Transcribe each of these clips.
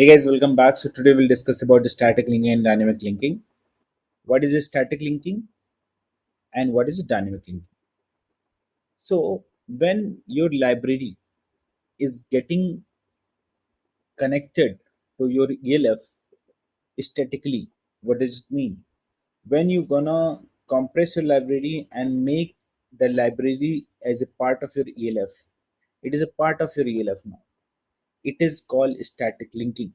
Hey guys, welcome back. So today we'll discuss about the static linking and dynamic linking. What is a static linking and what is dynamic linking? So when your library is getting connected to your ELF statically, what does it mean? When you gonna compress your library and make the library as a part of your ELF, it is a part of your ELF now. It is called static linking.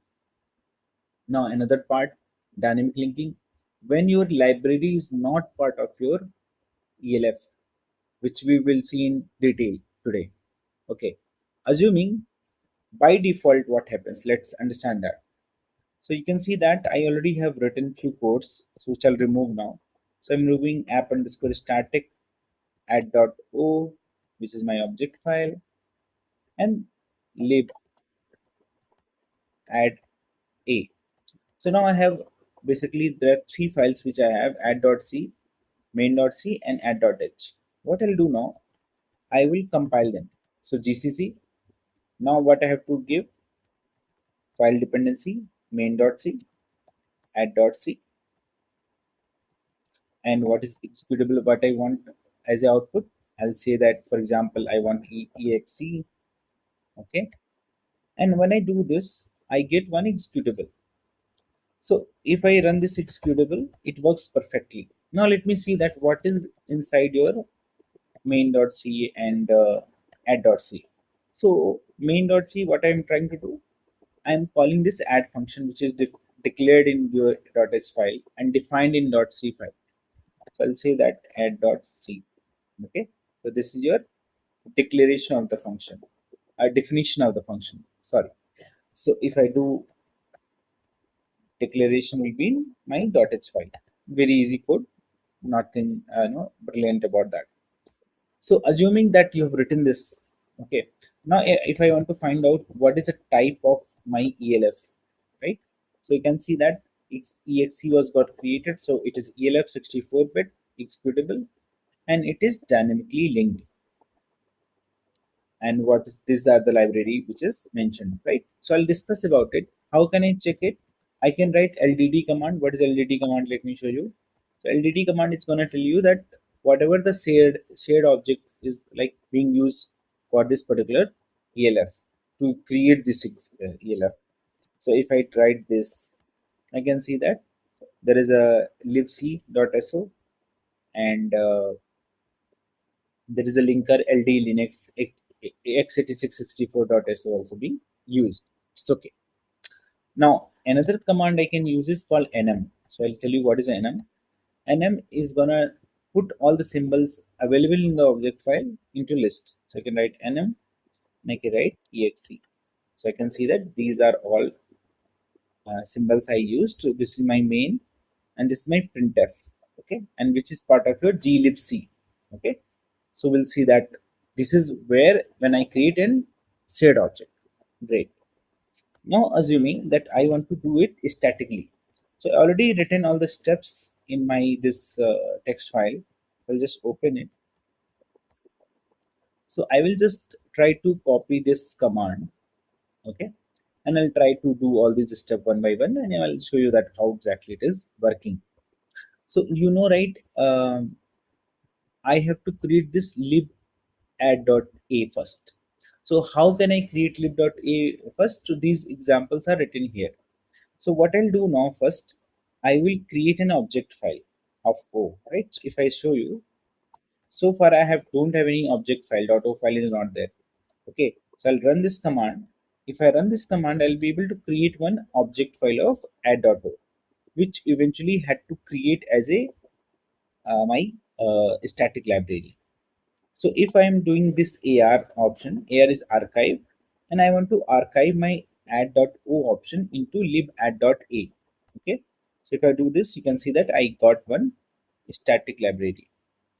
Now another part, dynamic linking, when your library is not part of your ELF, which we will see in detail today. Okay, assuming by default what happens, let's understand that. So you can see that I already have written few codes, so which I'll remove now. So I'm removing app underscore static add.o, which is my object file, and lib add a. So now I have basically there are three files which I have add.c, main.c, and add.h. What I'll do now, I will compile them. So GCC. Now what I have to give, file dependency main.c add.c, and what is executable what I want as a output. I'll say that, for example, I want exe. Okay, and when I do this, I get one executable. So if I run this executable, it works perfectly. Now let me see that what is inside your main.c and add.c. So main.c, what I'm trying to do, I'm calling this add function, which is declared in your .h file and defined in .c file. So I'll say that add.c. Okay, so this is your declaration of the function, a definition of the function. Sorry. So if I do, declaration will be in my .h file. Very easy code, nothing no brilliant about that. So assuming that you have written this, okay. Now if I want to find out what is the type of my ELF, right? So you can see that exe was got created, so it is ELF 64-bit executable, and it is dynamically linked. And what is, these are the library which is mentioned, right? So I'll discuss about it. How can I check it? I can write LDD command. What is LDD command? Let me show you. So LDD command is going to tell you that whatever the shared object is like being used for this particular ELF to create this ELF. So if I write this, I can see that there is a libc.so, and there is a linker ld linux x8664.so also being used. It's okay. Now another command I can use is called nm. So I'll tell you what is nm. Nm is gonna put all the symbols available in the object file into list. So I can write nm and I can write exe. So I can see that these are all symbols I used. So this is my main, and this is my printf. Okay, and which is part of your glibc. Okay, so we'll see that this is where when I create an shared object. Great. Now assuming that I want to do it statically. So I already written all the steps in my this text file. I'll just open it. So I will just try to copy this command. Okay, and I'll try to do all these steps one by one, and I'll show you that how exactly it is working. So you know, right? I have to create this lib add.a first. So how can I create lib.a first? So these examples are written here. So what I'll do now first, I will create an object file of O, right? So if I show you, so far I have don't have any object file, .o file is not there. Okay, so I'll run this command. If I run this command, I'll be able to create one object file of add.o, which eventually had to create as a my static library. So if I am doing this AR option, AR is archive, and I want to archive my add.o option into libadd.a. Okay. So if I do this, you can see that I got one static library.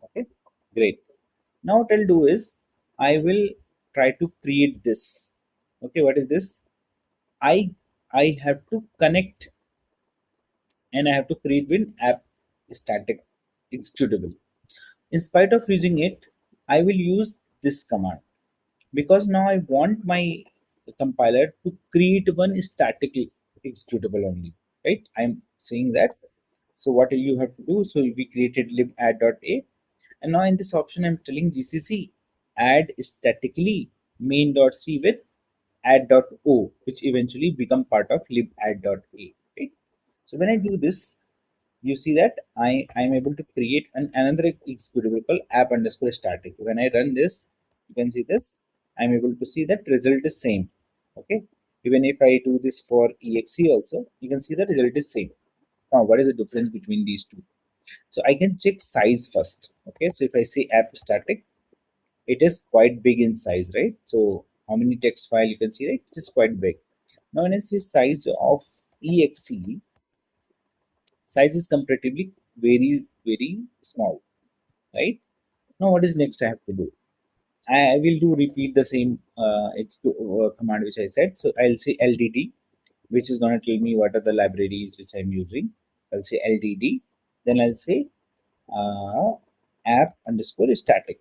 Okay. Great. Now what I'll do is I will try to create this. Okay. What is this? I have to connect, and I have to create an app static executable. In spite of using it, I will use this command because now I want my the compiler to create one static executable only, right? I'm saying that. So what you have to do? So we created lib add.a, and now in this option I'm telling GCC add statically main.c with add.o, which eventually become part of lib add.a, right? So when I do this, you see that I'm able to create another executable called app underscore static. When I run this, you can see this. I'm able to see that result is same. Okay. Even if I do this for exe also, you can see the result is same. Now, what is the difference between these two? So I can check size first. Okay. So if I say app static, it is quite big in size, right? So how many text file you can see, right? It is quite big. Now when I say size of exe, size is comparatively very small, right? Now what is next I have to do? I will do repeat the same command which I said. So I'll say ldd, which is going to tell me what are the libraries which I'm using. I'll say ldd, then I'll say uh, app underscore static.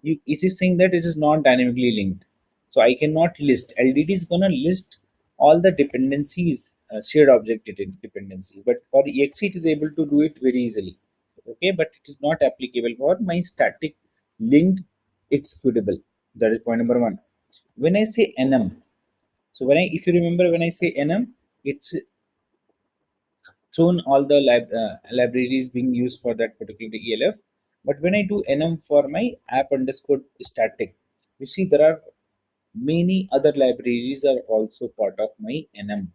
It is saying that it is not dynamically linked, so I cannot list. LDD is going to list all the dependencies, shared object dependency, but for exe it is able to do it very easily. Okay, but it is not applicable for my static linked executable. That is point number one. When I say nm, so when I, if you remember, when I say nm, it's thrown all the libraries being used for that particular ELF. But when I do nm for my app underscore static, you see there are many other libraries are also part of my nm.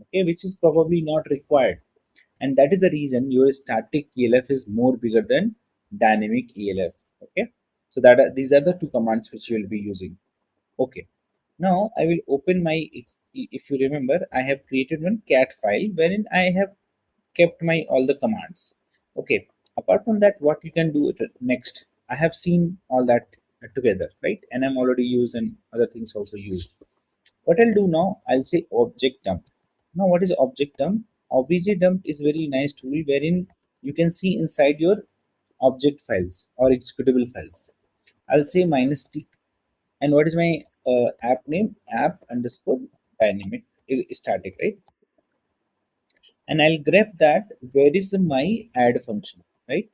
Okay, which is probably not required, and that is the reason your static ELF is more bigger than dynamic ELF. Okay, so these are the two commands which you will be using. Okay, now I will open my, if you remember, I have created one cat file wherein I have kept my all the commands. Okay, apart from that, what you can do next, I have seen all that together, right? And I'm already used and other things also used. What I'll do now, I'll say object dump. Now what is object dump? Object dump is very nice tool wherein you can see inside your object files or executable files. I'll say minus t, and what is my app name? App underscore dynamic static, right? And I'll grab that where is my add function, right?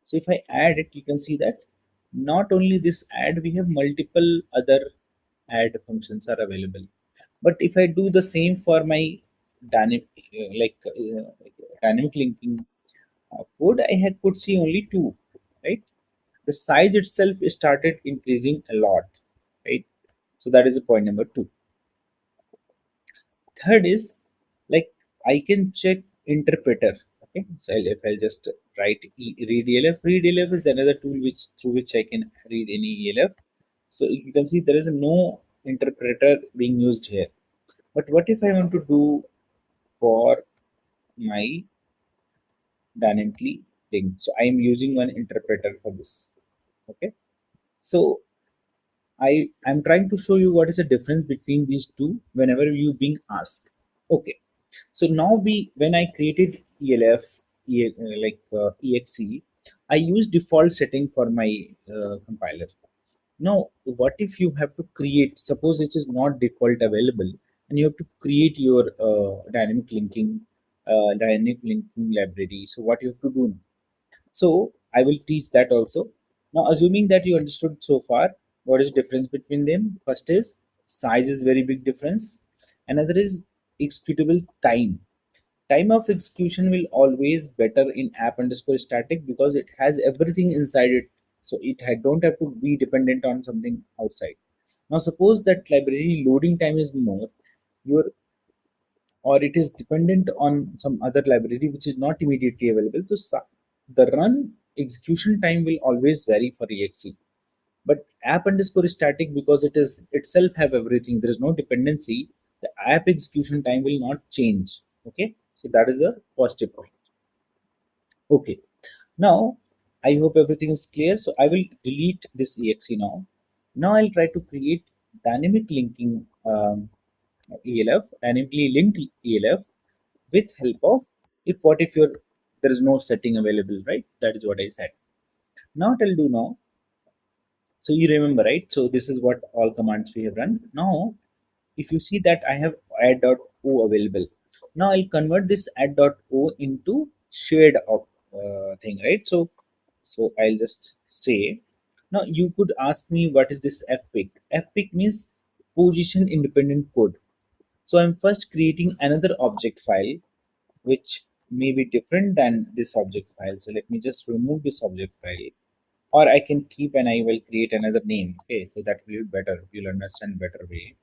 So if I add it, you can see that not only this add, we have multiple other add functions are available. But if I do the same for my dynamic like dynamic linking code, I had could see only two, right? The size itself started increasing a lot, right? So that is the point number two. Third is, like, I can check interpreter. Okay, so if I'll just write read elf, read elf is another tool which through which I can read any elf. So you can see there is no interpreter being used here. But what if I want to do for my dynamically linked? So I am using one interpreter for this. Okay, so I'm trying to show you what is the difference between these two whenever you being asked. Okay, so now when I created ELF, exe, I use default setting for my compiler. Now what if you have to create, suppose it is not default available, and you have to create your dynamic linking library, so what you have to do now? So I will teach that also. Now, assuming that you understood so far, what is difference between them? First is size is very big difference. Another is executable time. Time of execution will always better in app underscore static because it has everything inside it. So don't have to be dependent on something outside. Now, suppose that library loading time is more, your or it is dependent on some other library which is not immediately available. So the run execution time will always vary for exe. But app underscore static, because it is itself have everything, there is no dependency, the app execution time will not change. Okay, so that is a positive point. Okay, now I hope everything is clear. So I will delete this exe now. Now I'll try to create dynamic linking ELF, dynamically linked ELF, with help of, if what if you're, there is no setting available, right? That is what I said. Now what I'll do now, so you remember, right? So this is what all commands we have run. Now if you see that I have add.o available. Now I'll convert this add.o into shared thing, right? So I'll just say, now you could ask me what is this fpic. Fpic means position independent code. So I'm first creating another object file which may be different than this object file. So let me just remove this object file, or I can keep and I will create another name. Okay, so that will be better. You'll understand better way.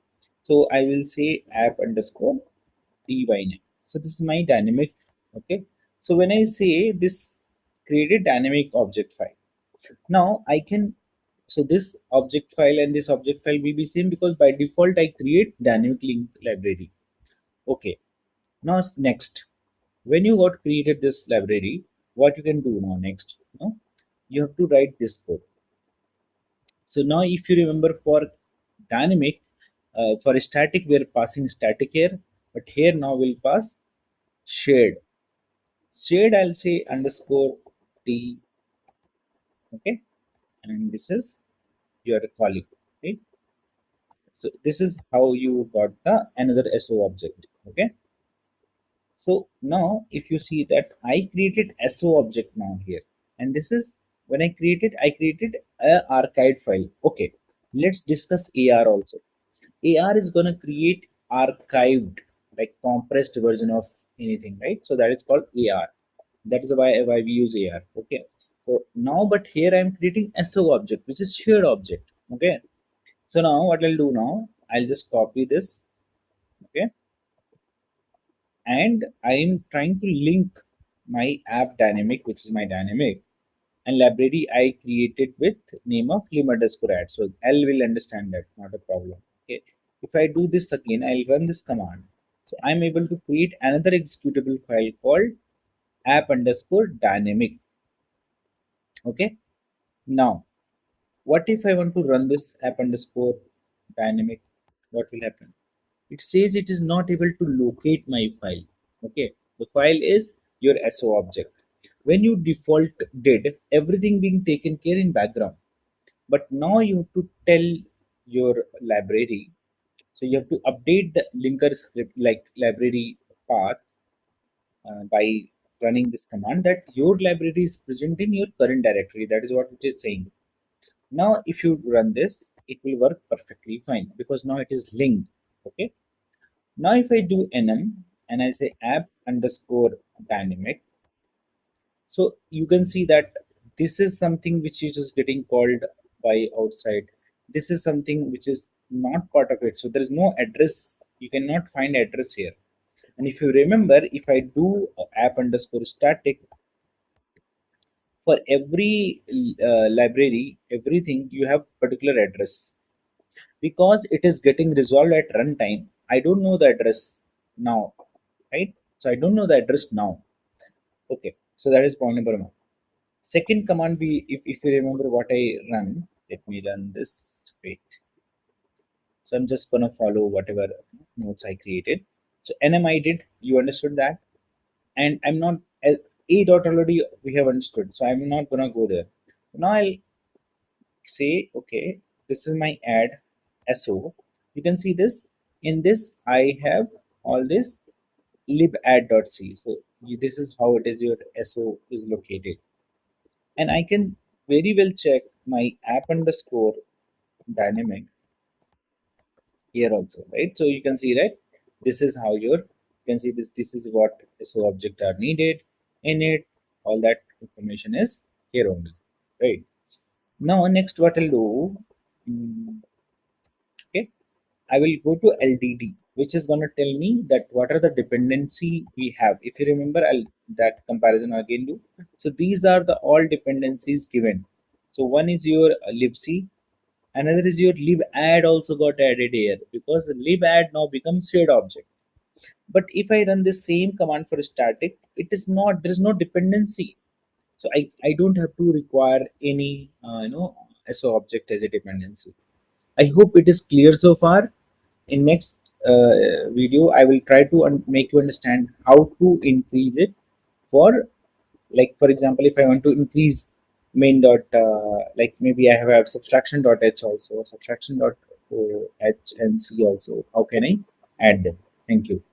So I will say app underscore name. So this is my dynamic. Okay. So when I say this created dynamic object file, now I can, so this object file and this object file will be same because by default I create dynamic link library. Okay. Now next, when you got created this library, what you can do now next? No, you have to write this code. So now if you remember for dynamic, for static we are passing static here, but here now we'll pass shared. Shared I'll say underscore t, okay, and this is your calling, right? So this is how you got the another SO object, okay. So now if you see that I created SO object now here, and this is when I created a archived file. Okay, let's discuss AR also. AR is gonna create archived, like compressed version of anything, right? So that is called AR. That is why we use AR. Okay. So now, but here I am creating SO object, which is shared object. Okay. So now what I'll do now, I'll just copy this. Okay, and I'm trying to link my app dynamic, which is my dynamic, and library I created with name of lim underscore add. So L will understand that, not a problem. Okay. If I do this again, I'll run this command. So I'm able to create another executable file called app underscore dynamic. Okay. Now, what if I want to run this app underscore dynamic? What will happen? It says it is not able to locate my file. Okay, the file is your SO object. When you default did everything being taken care in background, but now you have to tell your library. So you have to update the linker script like library path by running this command that your library is present in your current directory. That is what it is saying. Now, if you run this, it will work perfectly fine because now it is linked. Okay. Now, if I do nm and I say app underscore dynamic, so you can see that this is something which is just getting called by outside. This is something which is not part of it. So there is no address. You cannot find address here. And if you remember, if I do app underscore static, for every library, everything you have particular address because it is getting resolved at runtime. I don't know the address now, right? So I don't know the address now. Okay, so that is point number one. Second command, we if you remember what I run, let me run this. Wait. So I'm just gonna follow whatever notes I created. So nm I did, you understood that, and I'm not a dot already we have understood, so I'm not gonna go there. Now I'll say okay, this is my add so you can see this. In this I have all this libadd.c. So this is how it is your so is located, and I can very well check my app underscore dynamic here also, right? So you can see that this is how your you can see this is what so object are needed in it. All that information is here only, right? Now next what I'll do, okay, I will go to LDD, which is going to tell me that what are the dependency we have. If you remember, I'll that comparison again do. So these are the all dependencies given. So one is your libc, another is your libadd also got added here because libadd now becomes shared object. But if I run the same command for static, it is not, there is no dependency. So I don't have to require any SO object as a dependency. I hope it is clear so far. In next video, I will try to make you understand how to increase it for, like for example, if I want to increase main dot, like maybe I have subtraction dot h also, subtraction dot H and C also. How can I add them? Thank you.